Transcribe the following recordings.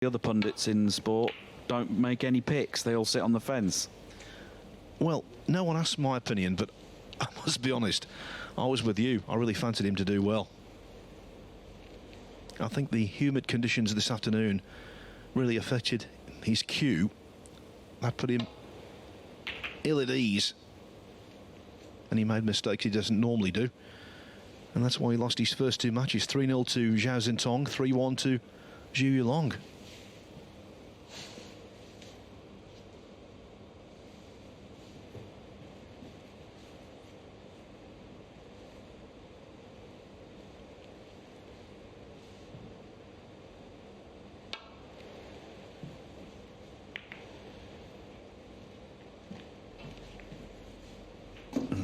The other pundits in the sport don't make any picks. They all sit on the fence. Well, no one asked my opinion, but I must be honest, I was with you. I really fancied him to do well. I think the humid conditions this afternoon really affected his cue. That put him ill at ease, and he made mistakes he doesn't normally do, and that's why he lost his first two matches. 3-0 to Zhao Xintong, 3-1 to Zhu Yulong.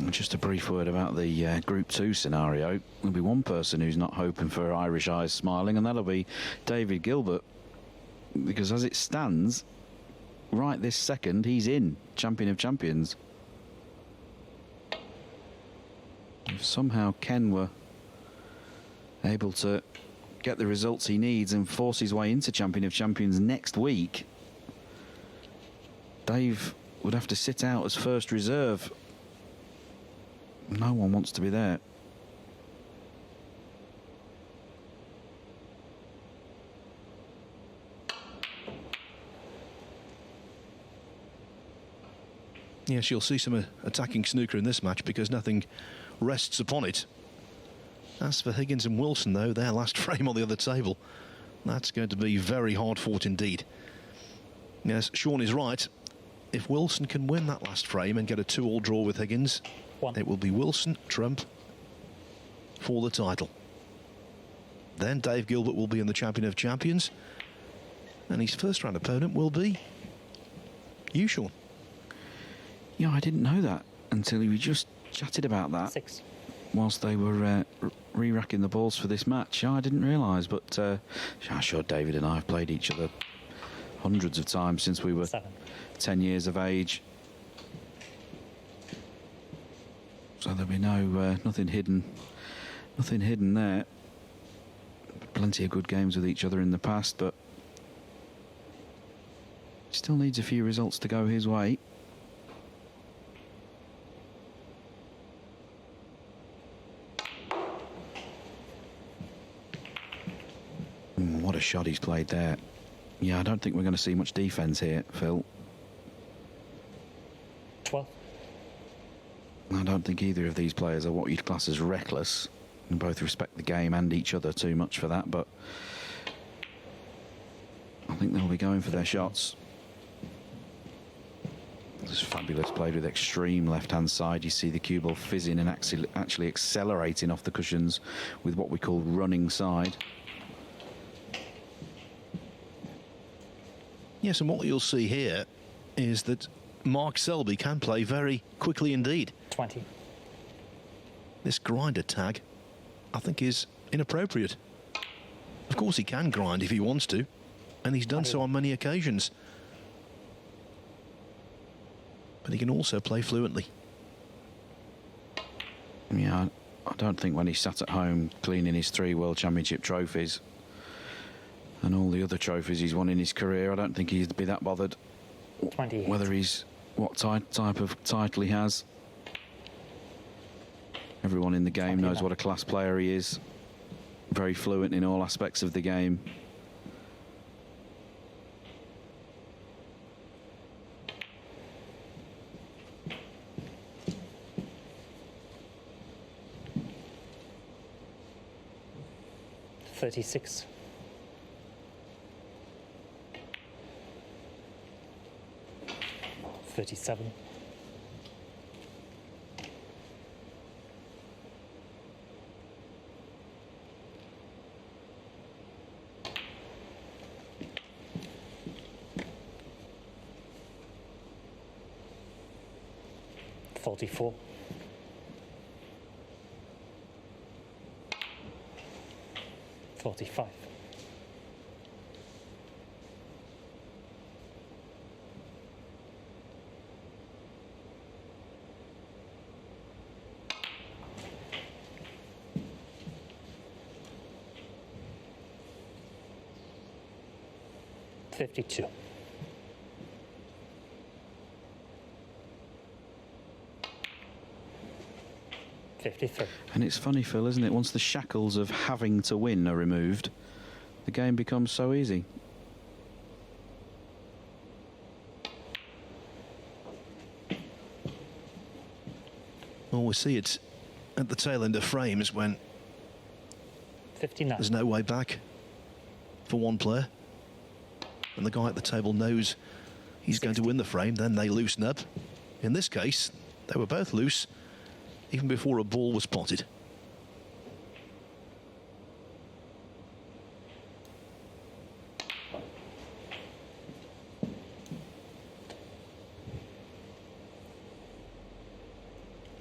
Just a brief word about the Group 2 scenario. There'll be one person who's not hoping for Irish eyes smiling, and that'll be David Gilbert. Because as it stands, right this second, he's in Champion of Champions. If somehow Ken were able to get the results he needs and force his way into Champion of Champions next week, Dave would have to sit out as first reserve. No one wants to be there. Yes, you'll see some attacking snooker in this match because nothing rests upon it. As for Higgins and Wilson, though, their last frame on the other table, that's going to be very hard fought indeed. Yes, Sean is right. If Wilson can win that last frame and get a 2-all draw with Higgins, it will be Wilson, Trump for the title. Then Dave Gilbert will be in the Champion of Champions, and his first round opponent will be you, Sean. Yeah, I didn't know that until we just chatted about that 6 whilst they were re-racking the balls for this match. I didn't realise, but I'm sure David and I have played each other hundreds of times since we were 7 10 years of age. So there'll be nothing hidden there. Plenty of good games with each other in the past, but still needs a few results to go his way. What a shot he's played there. Yeah, I don't think we're going to see much defence here, Phil. 12. I don't think either of these players are what you'd class as reckless. They both respect the game and each other too much for that, but I think they'll be going for their shots. This is fabulous, played with extreme left-hand side. You see the cue ball fizzing and actually accelerating off the cushions with what we call running side. Yes, and what you'll see here is that Mark Selby can play very quickly indeed. 20. This grinder tag, I think, is inappropriate. Of course he can grind if he wants to, and he's done so on many occasions. But he can also play fluently. Yeah, I don't think when he sat at home cleaning his 3 World Championship trophies and all the other trophies he's won in his career, I don't think he'd be that bothered 28. whether he's what type of title he has. Everyone in the game knows what a class player he is. Very fluent in all aspects of the game. $36. 37. 44. 45. 52. And it's funny, Phil, isn't it? Once the shackles of having to win are removed, the game becomes so easy. Well, we see it at the tail end of frames when 59. there's no way back for one player. And the guy at the table knows he's 60. going to win the frame, then they loosen up. In this case, they were both loose even before a ball was spotted.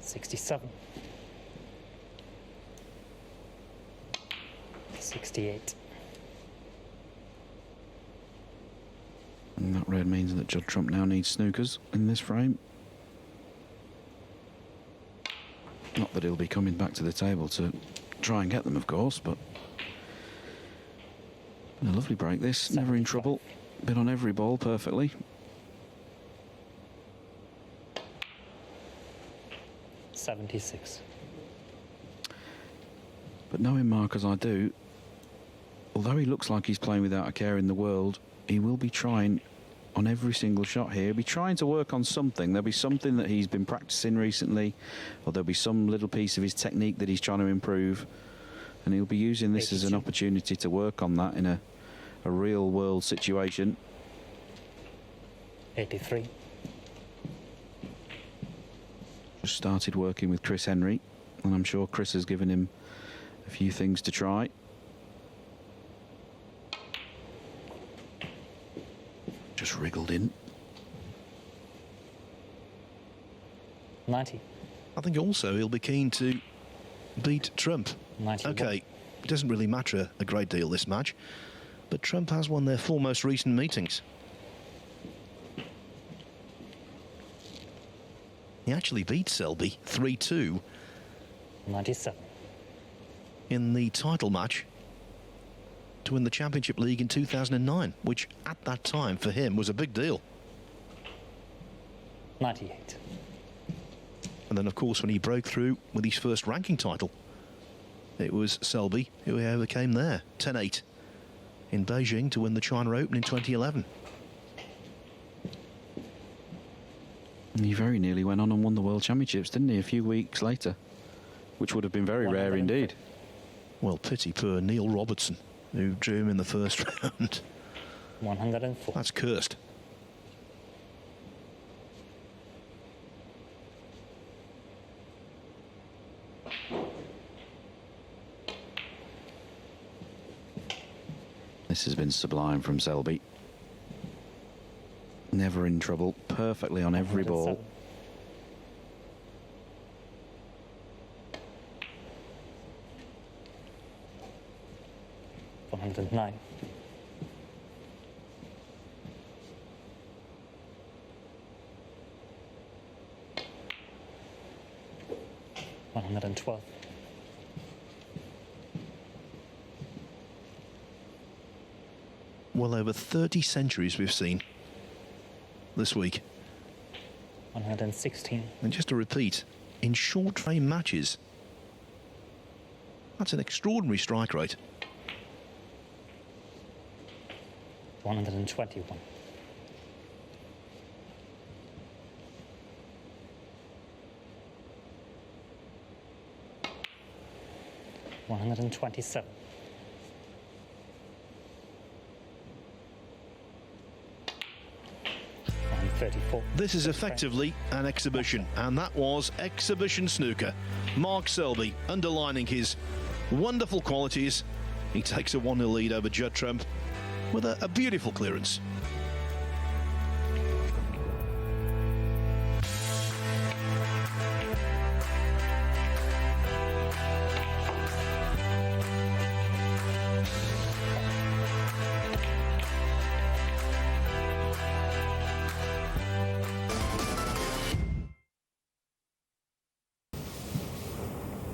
$67. 68. And that red means that Judd Trump now needs snookers in this frame. Not that he'll be coming back to the table to try and get them, of course, but a lovely break this. Never in trouble. Been on every ball perfectly. $76. But knowing Mark as I do, although he looks like he's playing without a care in the world, he will be trying on every single shot here. He'll be trying to work on something. There'll be something that he's been practicing recently, or there'll be some little piece of his technique that he's trying to improve, and he'll be using this 82. as an opportunity to work on that in a real world situation. 83. Just started working with Chris Henry, and I'm sure Chris has given him a few things to try. Just wriggled in. 90. I think also he'll be keen to beat Trump. 91. Okay, it doesn't really matter a great deal this match, but Trump has won their 4 most recent meetings. He actually beat Selby 3-2 97. in the title match to win the Championship League in 2009, which at that time for him was a big deal. 98. And then, of course, when he broke through with his first ranking title, it was Selby who he overcame there, 10-8 in Beijing to win the China Open in 2011. He very nearly went on and won the World Championships, didn't he, a few weeks later? Which would have been very rare 150. indeed. Well, pity poor Neil Robertson, who drew him in the first round. 104. That's cursed. This has been sublime from Selby. Never in trouble, perfectly on every ball. 109. 112. Well over 30 centuries we've seen this week. 116. And just to repeat, in short frame matches, that's an extraordinary strike rate. 121. 127. 134. This is effectively an exhibition, and that was exhibition snooker. Mark Selby underlining his wonderful qualities. He takes a 1-0 lead over Judd Trump with a beautiful clearance.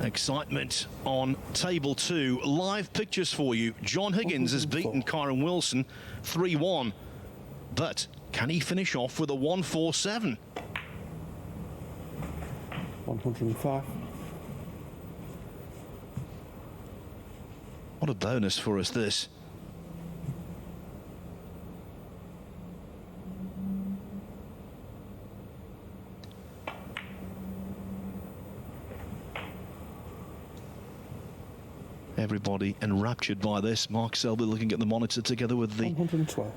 Excitement on table 2. Live pictures for you. John Higgins has beaten Kyron Wilson 3-1 But can he finish off with a 147? 105. What a bonus for us, this. Everybody enraptured by this. Mark Selby looking at the monitor together with the 112.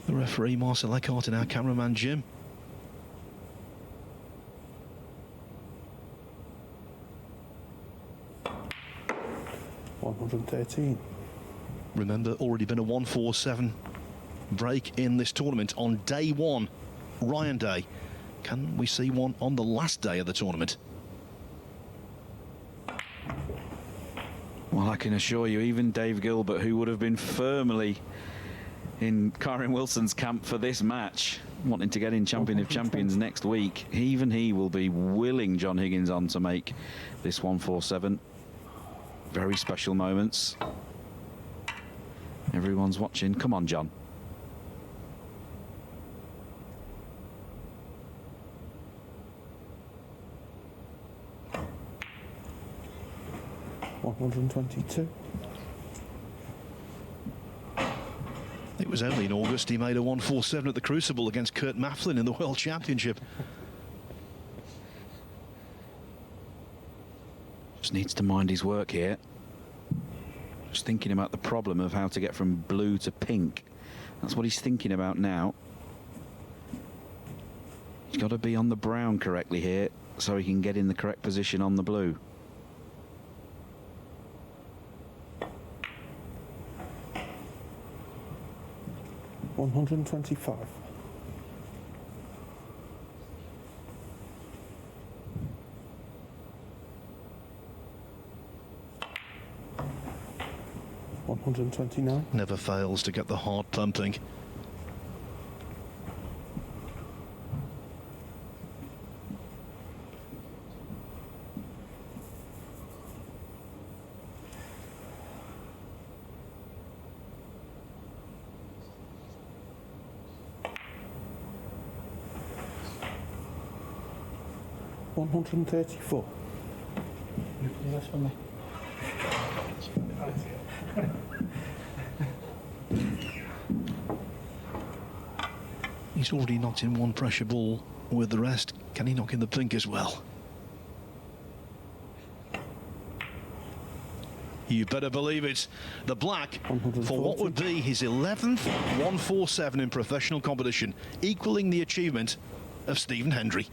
The referee, Marcel Eckhart, and our cameraman, Jim. $113. Remember, already been a 147 break in this tournament on day one, Ryan Day. Can we see one on the last day of the tournament? Well, I can assure you, even Dave Gilbert, who would have been firmly in Karen Wilson's camp for this match, wanting to get in Champion of Champions next week, even he will be willing John Higgins on to make this 147. Very special moments. Everyone's watching. Come on, John. $122. It was only in August he made a 147 at the Crucible against Kurt Mafflin in the World Championship. Just needs to mind his work here. Just thinking about the problem of how to get from blue to pink. That's what he's thinking about now. He's got to be on the brown correctly here so he can get in the correct position on the blue. $125. $129. Never fails to get the heart pumping. $134. That's for me. He's already knocked in one pressure ball with the rest. Can he knock in the pink as well? You better believe it. The black for what would be his 11th 147 in professional competition, equaling the achievement of Stephen Hendry.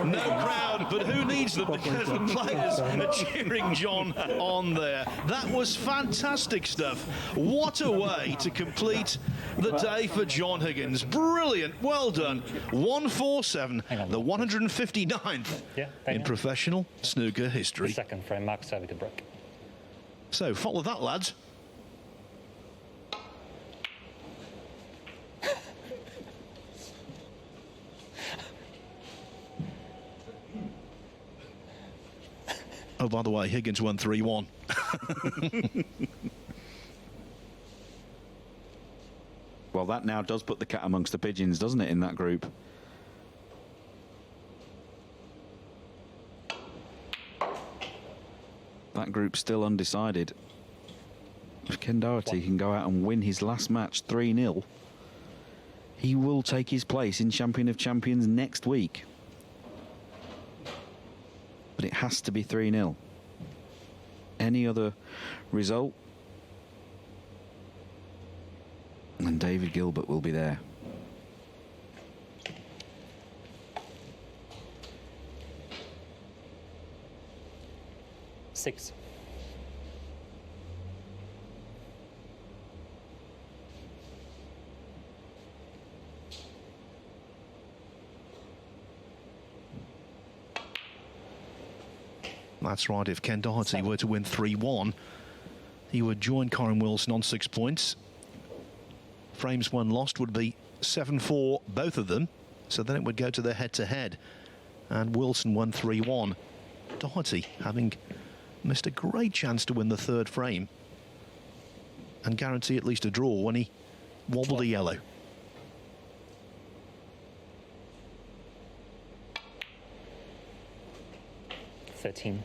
No crowd, but who needs them because the players are cheering John on there. That was fantastic stuff. What a way to complete the day for John Higgins. Brilliant, well done. 147, the 159th in professional snooker history. Second frame, Mark Selby to break. So follow that, lads. Oh, by the way, Higgins won 3-1. Well, that now does put the cat amongst the pigeons, doesn't it, in that group? That group's still undecided. If Ken Doherty can go out and win his last match 3-0, he will take his place in Champion of Champions next week. But it has to be 3-0. Any other result, and David Gilbert will be there. Six. That's right, if Ken Doherty were to win 3-1, he would join Karen Wilson on 6 points. Frames won lost would be 7-4, both of them. So then it would go to the head-to-head. And Wilson won 3-1. Doherty having missed a great chance to win the third frame and guarantee at least a draw when he wobbled a yellow. $13.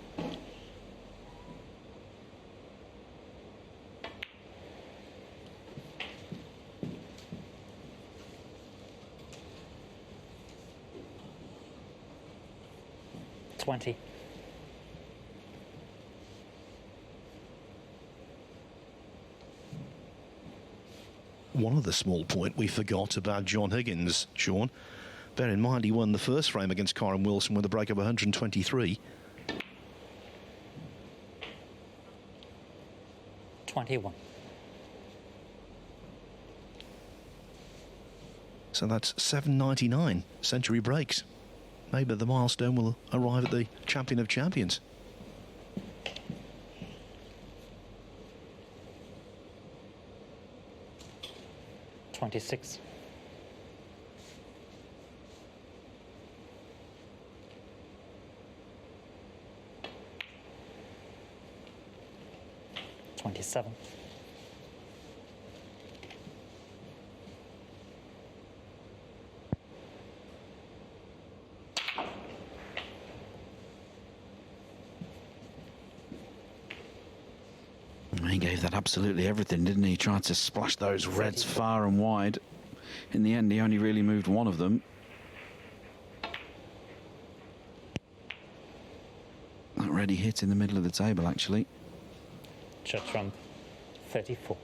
$20. One other small point we forgot about John Higgins, Sean. Bear in mind he won the first frame against Kyron Wilson with a break of 123. 21. So that's 799 century breaks. Maybe the milestone will arrive at the champion of champions. $26. $27. He gave that absolutely everything, didn't he? He tried to splash those reds far and wide. In the end, he only really moved one of them. That red he hit in the middle of the table, actually. Judd Trump, 34.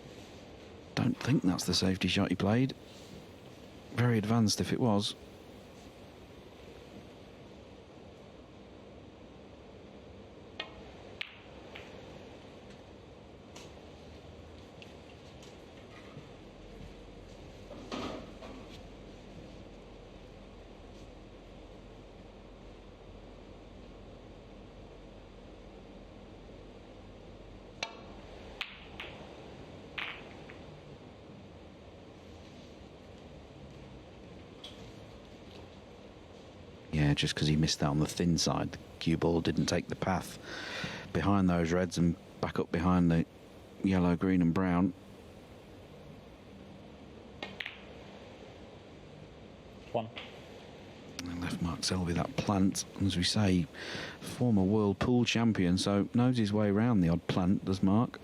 Don't think that's the safety shot he played. Very advanced if it was. Yeah, just because he missed that on the thin side, the cue ball didn't take the path behind those reds and back up behind the yellow, green and brown. One. And left Mark Selby that plant, as we say, former world pool champion, so knows his way around the odd plant, does Mark.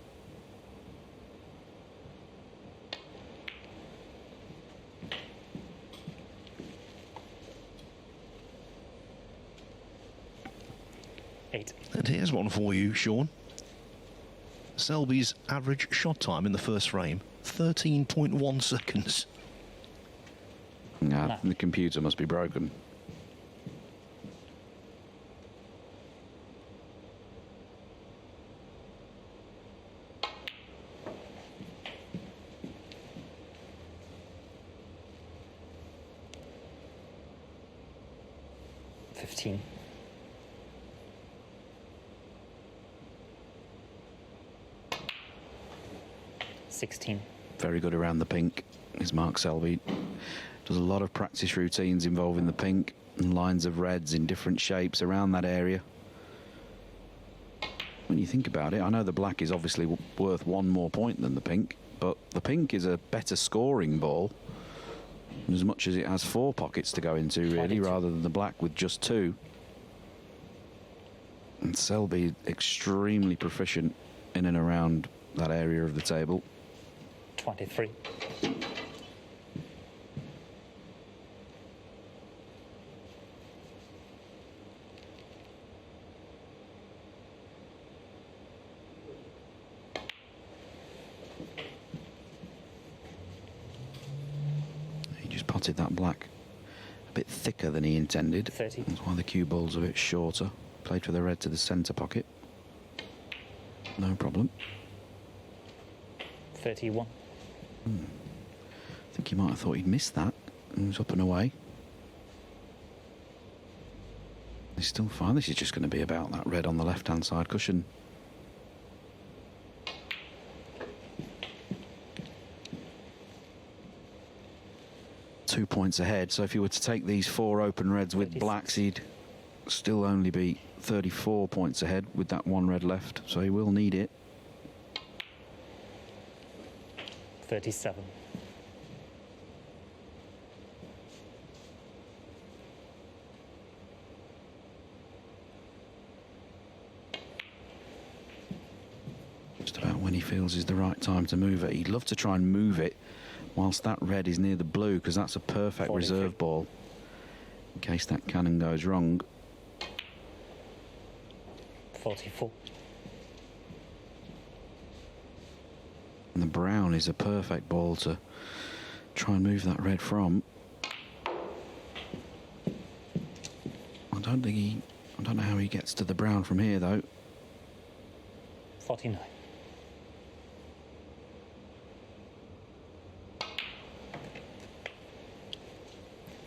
And here's one for you, Sean. Selby's average shot time in the first frame, 13.1 seconds. Nah, the computer must be broken. $15. $16. Very good around the pink is Mark Selby. Does a lot of practice routines involving the pink and lines of reds in different shapes around that area. When you think about it, I know the black is obviously worth one more point than the pink, but the pink is a better scoring ball, as much as it has 4 pockets to go into, really, 22. rather than the black with just 2. And Selby extremely proficient in and around that area of the table. 23. He just potted that black a bit thicker than he intended. 30. That's why the cue ball's a bit shorter. Played for the red to the centre pocket. No problem. 31. I think he might have thought he'd missed that. He was up and away. He's still fine. This is just going to be about that red on the left-hand side cushion. £2 points ahead. So if you were to take these 4 open reds with 36. blacks, he'd still only be 34 points ahead with that one red left, so he will need it. 37. Just about when he feels is the right time to move it. He'd love to try and move it whilst that red is near the blue, because that's a perfect 43. reserve ball in case that cannon goes wrong. 44. And the brown is a perfect ball to try and move that red from. I don't know how he gets to the brown from here though. 49.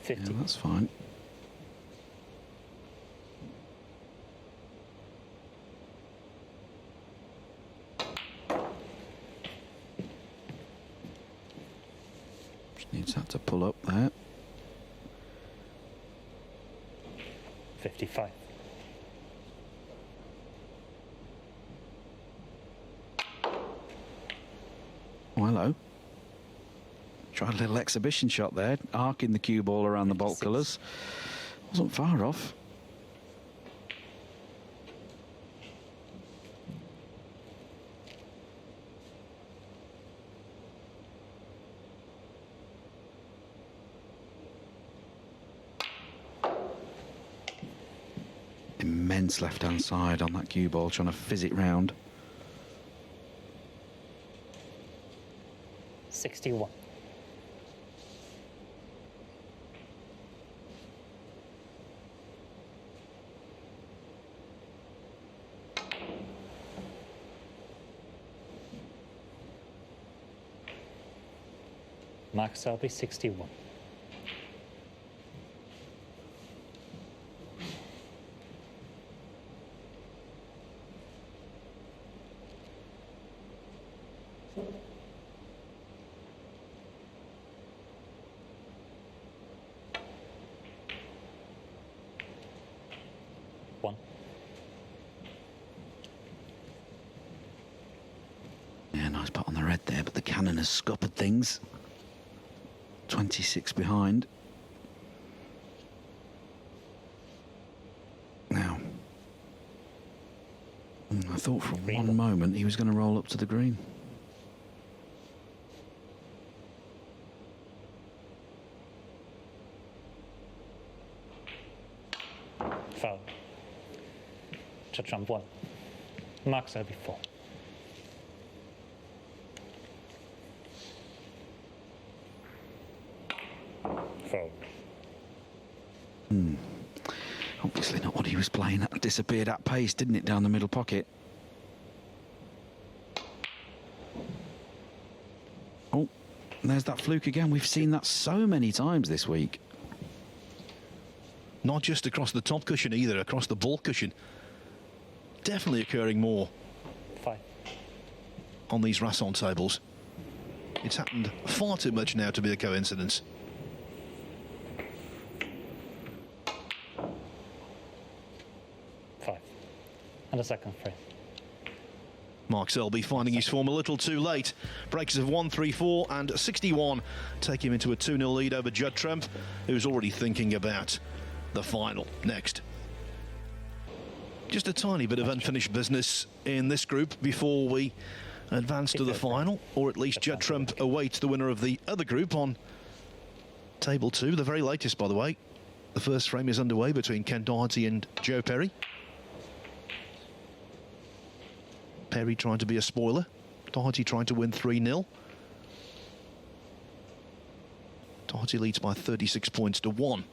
Yeah, 50. that's fine. Just needs that to pull up there. 55. Oh, hello. Tried a little exhibition shot there, arcing the cue ball around the bolt 56. colours. Wasn't far off. Immense left-hand side on that cue ball, trying to fizz it round. 61. Mark Selby, 61. One. Yeah, nice putt on the red there, but the cannon has scuppered things. 26 behind. Now, I thought for one moment he was going to roll up to the green. Foul. Judd Trump, 1. Mark Selby, 4. Foul. Obviously not what he was playing. That disappeared at pace, didn't it, down the middle pocket? Oh, and there's that fluke again. We've seen that so many times this week. Not just across the top cushion either, across the ball cushion. Definitely occurring more 5. on these Rasson tables. It's happened far too much now to be a coincidence. 5. And a second frame. Mark Selby finding his form a little too late. Breaks of 1-3-4 and 61 take him into a 2-0 lead over Judd Trump, who's already thinking about the final next. Just a tiny bit of unfinished business in this group before we advance to the final, or at least Judd Trump awaits the winner of the other group on table 2, the very latest, by the way. The first frame is underway between Ken Doherty and Joe Perry. Perry trying to be a spoiler. Doherty trying to win 3-0. Doherty leads by 36 points to 1.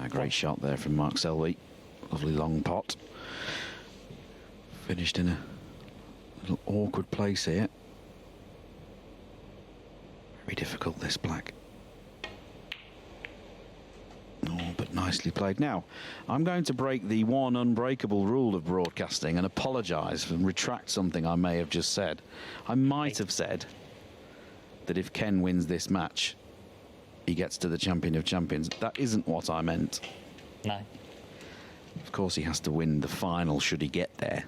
A great shot there from Mark Selby. Lovely long pot. Finished in a little awkward place here. Very difficult, this black. Oh, but nicely played. Now, I'm going to break the one unbreakable rule of broadcasting and apologise and retract something I may have just said. I might have said that if Ken wins this match, he gets to the Champion of Champions. That isn't what I meant. 9. Of course, he has to win the final should he get there.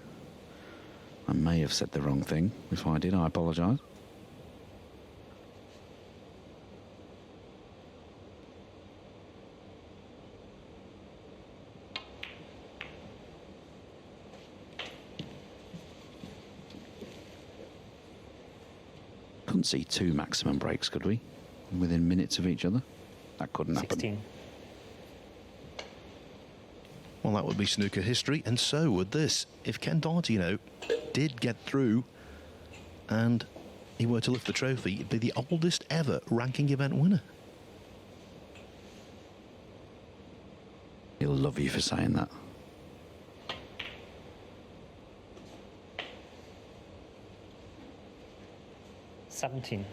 I may have said the wrong thing. If I did, I apologise. Couldn't see 2 maximum breaks, could we? Within minutes of each other? That couldn't happen. 16. Well, that would be snooker history, and so would this. If Ken Doherty, did get through and he were to lift the trophy, it'd be the oldest ever ranking event winner. He'll love you for saying that. $17.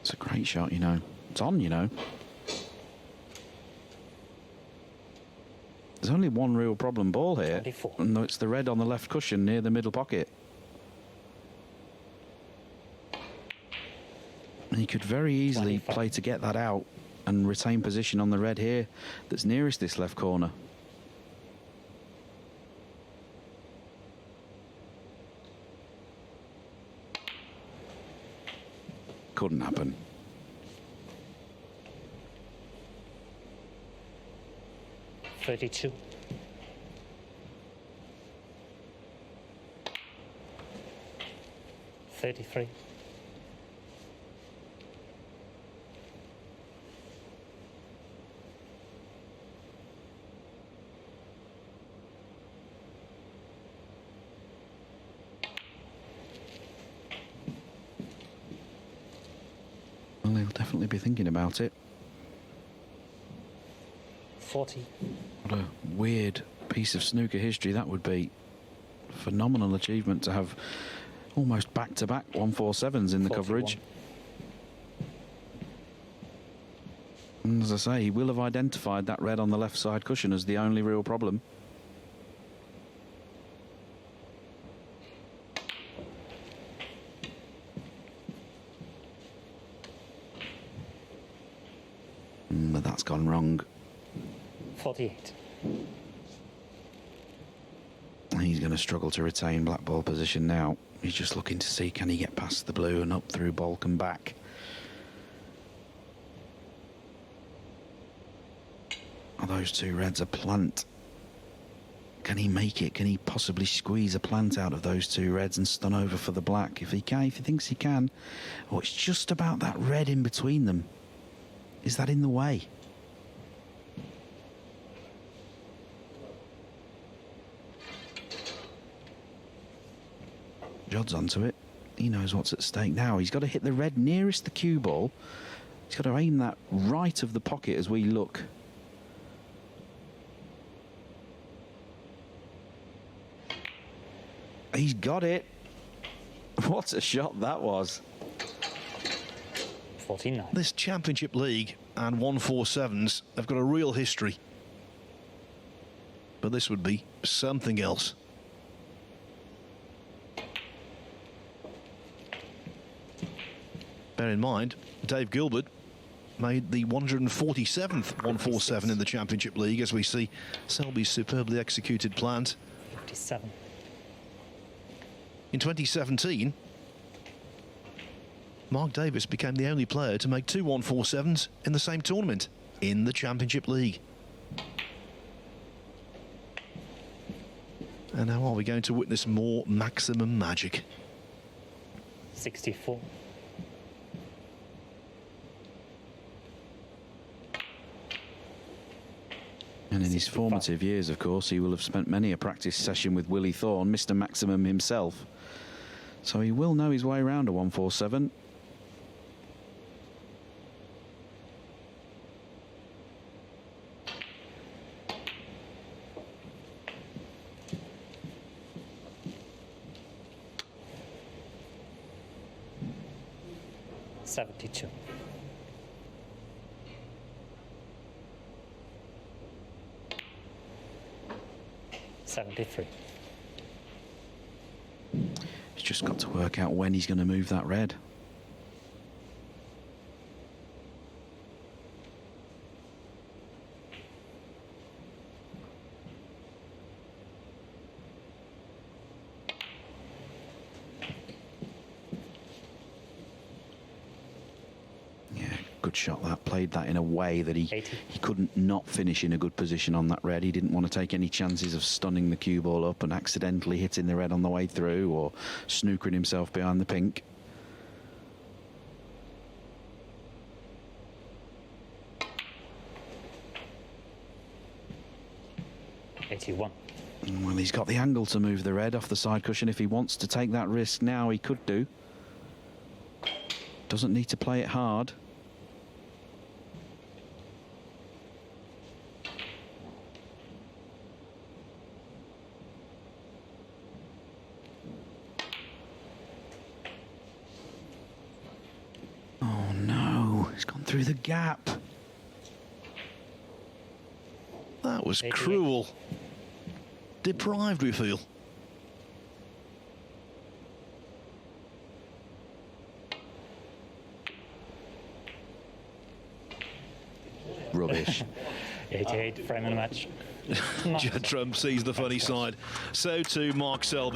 It's a great shot, It's on, There's only one real problem ball here. 24. And it's the red on the left cushion near the middle pocket. And he could very easily 25. play to get that out and retain position on the red here that's nearest this left corner. Couldn't happen. $32. $33. Well, he'll definitely be thinking about it. 40. What a weird piece of snooker history that would be. Phenomenal achievement to have almost back-to-back 147s in the 41. coverage. And as I say, he will have identified that red on the left side cushion as the only real problem. But that's gone wrong. 48. He's going to struggle to retain black ball position now. He's just looking to see, can he get past the blue and up through baulk and back. Are those 2 reds a plant? Can he make it? Can he possibly squeeze a plant out of those 2 reds and stun over for the black? If he can, if he thinks he can. Oh, it's just about that red in between them. Is that in the way? Judd's onto it. He knows what's at stake now. He's got to hit the red nearest the cue ball. He's got to aim that right of the pocket as we look. He's got it. What a shot that was. 49. This Championship League and 147s have got a real history. But this would be something else. Bear in mind, Dave Gilbert made the 147th 147 in the Championship League, as we see Selby's superbly executed plans. 57. In 2017, Mark Davis became the only player to make 2 147s in the same tournament in the Championship League. And now are we going to witness more maximum magic? 64. And in his 65. formative years, of course, he will have spent many a practice session with Willie Thorne, Mr. Maximum himself. So he will know his way around a 147. 72. $73. He's just got to work out when he's going to move that red. Good shot that. Played that in a way that he couldn't not finish in a good position on that red. He didn't want to take any chances of stunning the cue ball up and accidentally hitting the red on the way through or snookering himself behind the pink. $81. Well, he's got the angle to move the red off the side cushion. If he wants to take that risk now, he could do. Doesn't need to play it hard. Oh no, he's gone through the gap. That was 88. cruel. Deprived, we feel. Rubbish. 88, frame in the match. Judd Trump sees the funny side. So too Mark Selby.